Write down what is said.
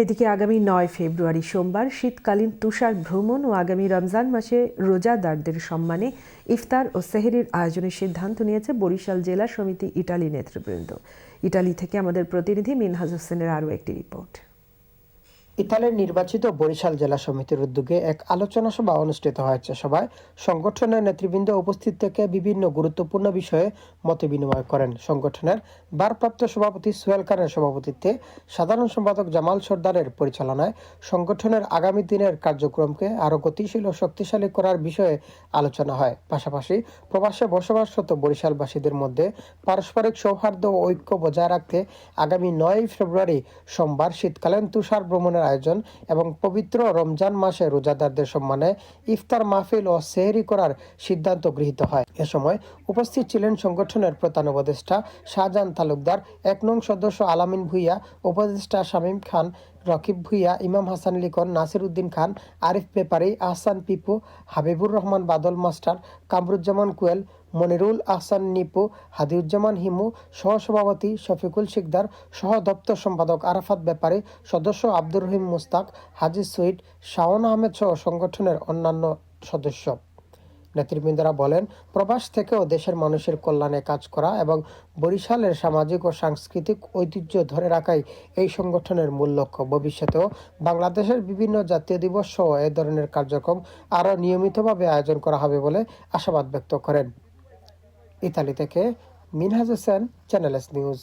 এদিকে আগামী ৯ ফেব্রুয়ারি সোমবার শীতকালীন তুষার ভ্রমণ ও আগামী রমজান মাসে রোজাদারদের সম্মানে ইফতার ও সেহরির আয়োজনের সিদ্ধান্ত নিয়েছে বরিশাল জেলা সমিতি ইটালি নেতৃবৃন্দ। ইটালি থেকে আমাদের প্রতিনিধি মিনহাজ হোসেনের আরও একটি রিপোর্ট। ইতালির নির্বাচিত বরিশাল জেলা সমিতির উদ্যোগে এক আলোচনা সভা অনুষ্ঠিত হয়েছে। সভায় সংগঠনের নেতৃবৃন্দ উপস্থিত থেকে বিভিন্ন গুরুত্বপূর্ণ বিষয়ে মতবিনিময় করেন। সংগঠনের ভারপ্রাপ্ত সভাপতি সোহেল খানের সভাপতিত্বে সাধারণ সম্পাদক জামাল সর্দারের পরিচালনায় সংগঠনের আগামী দিনের কার্যক্রমকে আরও গতিশীল ও শক্তিশালী করার বিষয়ে আলোচনা হয়। পাশাপাশি প্রবাসে বসবাসরত বরিশালবাসীদের মধ্যে পারস্পরিক সৌহার্দ্য ও ঐক্য বজায় রাখতে আগামী ৯ ফেব্রুয়ারি সোমবার শীতকালীন তুষার ভ্রমণের আয়োজন এবং পবিত্র রমজান মাসে রোজাদারদের সম্মানে ইফতার মাহফিল ও সেহরি করার সিদ্ধান্ত গৃহীত হয়। এ সময় উপস্থিত ছিলেন সংগঠনের প্রধান উপদেষ্টা শাহজাহান তালুকদার, ১ নং সদস্য আলামিন ভুইয়া, উপদেষ্টা শামীম খান, রকিব ভুইয়া, ইমাম হাসান লিখন, নাসির উদ্দিন খান, আরিফ ব্যাপারী, আহসান পিপু, হাবিবুর রহমান বাদল মাস্টার, কামরুজ্জামান কোয়েল, মনিরুল আহসান নিপু, হাদিউজ্জামান হিমু, সহসভাপতি শফিকুল শিকদার, সহ দপ্তর সম্পাদক আরাফাত ব্যাপারী, সদস্য আব্দুর রহিম মুস্তাক, হাজি সুইট, শাওন আহমেদ সহ সংগঠনের অন্যান্য সদস্য। নেতৃবৃন্দরা বলেন, প্রবাস থেকেও দেশের মানুষের কল্যাণে কাজ করা এবং বরিশালের সামাজিক ও সাংস্কৃতিক ঐতিহ্য ধরে রাখাই এই সংগঠনের মূল লক্ষ্য। ভবিষ্যতেও বাংলাদেশের বিভিন্ন জাতীয় দিবস সহ এ ধরনের কার্যক্রম আরও নিয়মিতভাবে আয়োজন করা হবে বলে আশাবাদ ব্যক্ত করেন। ইতালি থেকে Minhaj Hossain, channel S news.